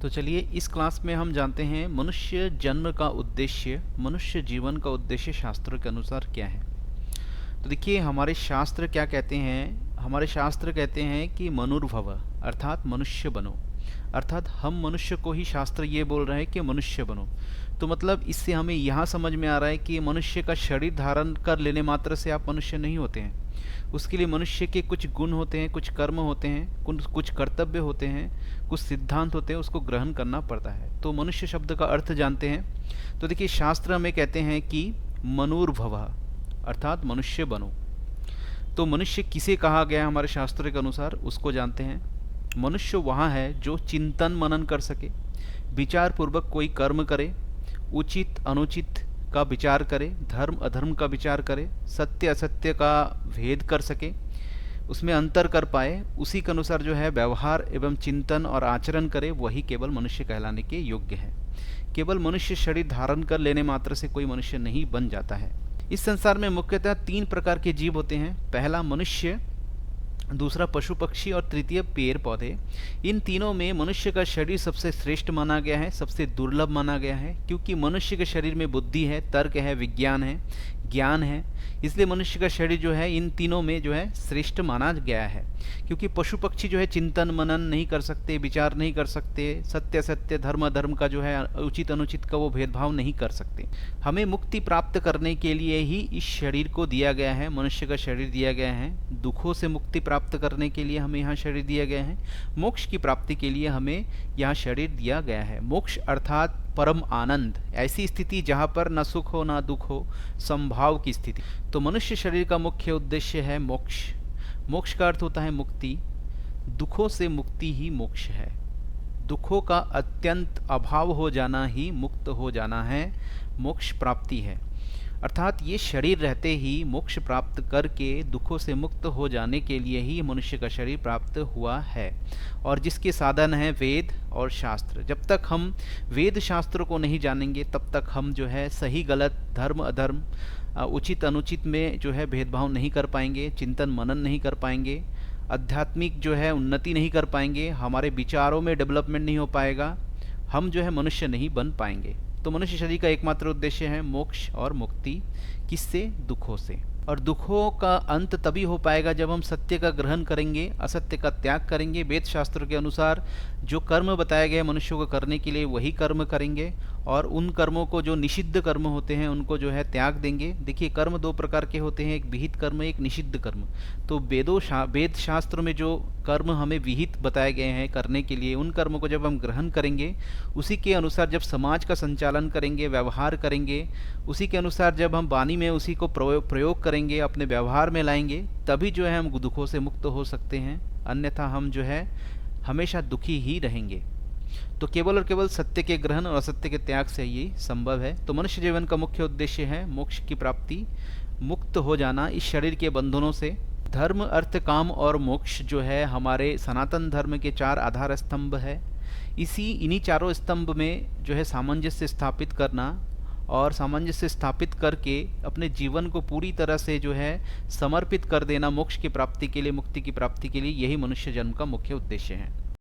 तो चलिए इस क्लास में हम जानते हैं मनुष्य जन्म का उद्देश्य, मनुष्य जीवन का उद्देश्य शास्त्रों के अनुसार क्या है। तो देखिए हमारे शास्त्र क्या कहते हैं। हमारे शास्त्र कहते हैं कि मनुर्भव अर्थात मनुष्य बनो। अर्थात हम मनुष्य को ही शास्त्र ये बोल रहे हैं कि मनुष्य बनो। तो मतलब इससे हमें यहाँ समझ में आ रहा है कि मनुष्य का शरीर धारण कर लेने मात्र से आप मनुष्य नहीं होते हैं। उसके लिए मनुष्य के कुछ गुण होते हैं, कुछ कर्म होते हैं, कुछ कर्तव्य होते हैं, कुछ सिद्धांत होते हैं, उसको ग्रहण करना पड़ता है। तो मनुष्य शब्द का अर्थ जानते हैं। तो देखिए शास्त्र हमें कहते हैं कि मनुर्भव अर्थात मनुष्य बनो। तो मनुष्य किसे कहा गया है हमारे शास्त्र के अनुसार, उसको जानते हैं। मनुष्य वहाँ है जो चिंतन मनन कर सके, विचार पूर्वक कोई कर्म करे, उचित अनुचित का विचार करे, धर्म अधर्म का विचार करे, सत्य असत्य का भेद कर सके, उसमें अंतर कर पाए, उसी के अनुसार जो है व्यवहार एवं चिंतन और आचरण करे, वही केवल मनुष्य कहलाने के योग्य है। केवल मनुष्य शरीर धारण कर लेने मात्र से कोई मनुष्य नहीं बन जाता है। इस संसार में मुख्यतः 3 प्रकार के जीव होते हैं। पहला मनुष्य, दूसरा पशु पक्षी और तृतीय पेड़ पौधे। इन तीनों में मनुष्य का शरीर सबसे श्रेष्ठ माना गया है, सबसे दुर्लभ माना गया है, क्योंकि मनुष्य के शरीर में बुद्धि है, तर्क है, विज्ञान है, ज्ञान है। इसलिए मनुष्य का शरीर जो है इन तीनों में जो है श्रेष्ठ माना गया है। क्योंकि पशु पक्षी जो है चिंतन मनन नहीं कर सकते, विचार नहीं कर सकते, सत्य असत्य धर्म अधर्म का जो है उचित अनुचित का वो भेदभाव नहीं कर सकते। हमें मुक्ति प्राप्त करने के लिए ही इस शरीर को दिया गया है, मनुष्य का शरीर दिया गया है। दुखों से मुक्ति प्राप्त करने के लिए हमें यहाँ शरीर दिया गया है। मोक्ष की प्राप्ति के लिए हमें यहाँ शरीर दिया गया है। मोक्ष अर्थात परम आनंद, ऐसी स्थिति जहाँ पर न सुख हो न दुख हो, संभाव की स्थिति। तो मनुष्य शरीर का मुख्य उद्देश्य है मोक्ष। मोक्ष का अर्थ होता है मुक्ति। दुखों से मुक्ति ही मोक्ष है। दुखों का अत्यंत अभाव हो जाना ही मुक्त हो जाना है, मोक्ष प्राप्ति है। अर्थात ये शरीर रहते ही मोक्ष प्राप्त करके दुखों से मुक्त हो जाने के लिए ही मनुष्य का शरीर प्राप्त हुआ है, और जिसके साधन है वेद और शास्त्र। जब तक हम वेद शास्त्र को नहीं जानेंगे तब तक हम जो है सही गलत धर्म अधर्म उचित अनुचित में जो है भेदभाव नहीं कर पाएंगे, चिंतन मनन नहीं कर पाएंगे, आध्यात्मिक जो है उन्नति नहीं कर पाएंगे, हमारे विचारों में डेवलपमेंट नहीं हो पाएगा, हम जो है मनुष्य नहीं बन पाएंगे। तो मनुष्य शरीर का एकमात्र उद्देश्य है मोक्ष और मुक्ति। किससे? दुखों से। और दुखों का अंत तभी हो पाएगा जब हम सत्य का ग्रहण करेंगे, असत्य का त्याग करेंगे। वेद शास्त्र के अनुसार जो कर्म बताए गए मनुष्यों को करने के लिए वही कर्म करेंगे, और उन कर्मों को जो निषिद्ध कर्म होते हैं उनको जो है त्याग देंगे। देखिए कर्म 2 प्रकार के होते हैं, एक विहित कर्म, एक निषिद्ध कर्म। तो वेद शास्त्र में जो कर्म हमें विहित बताए गए हैं करने के लिए, उन कर्मों को जब हम ग्रहण करेंगे, उसी के अनुसार जब समाज का संचालन करेंगे, व्यवहार करेंगे, उसी के अनुसार जब हम वाणी में उसी को प्रयोग करेंगे, अपने व्यवहार में लाएंगे, तभी जो है हम दुखों से मुक्त हो सकते हैं। अन्यथा हम जो है हमेशा दुखी ही रहेंगे। तो केवल और केवल सत्य के ग्रहण और असत्य के त्याग से ये संभव है। तो मनुष्य जीवन का मुख्य उद्देश्य है मोक्ष की प्राप्ति, मुक्त हो जाना इस शरीर के बंधनों से। धर्म अर्थ काम और मोक्ष जो है हमारे सनातन धर्म के 4 आधार स्तंभ है। इन्हीं चारों स्तंभ में जो है सामंजस्य स्थापित करना, और सामंजस्य स्थापित करके अपने जीवन को पूरी तरह से जो है समर्पित कर देना मोक्ष की प्राप्ति के लिए, मुक्ति की प्राप्ति के लिए, यही मनुष्य जन्म का मुख्य उद्देश्य है।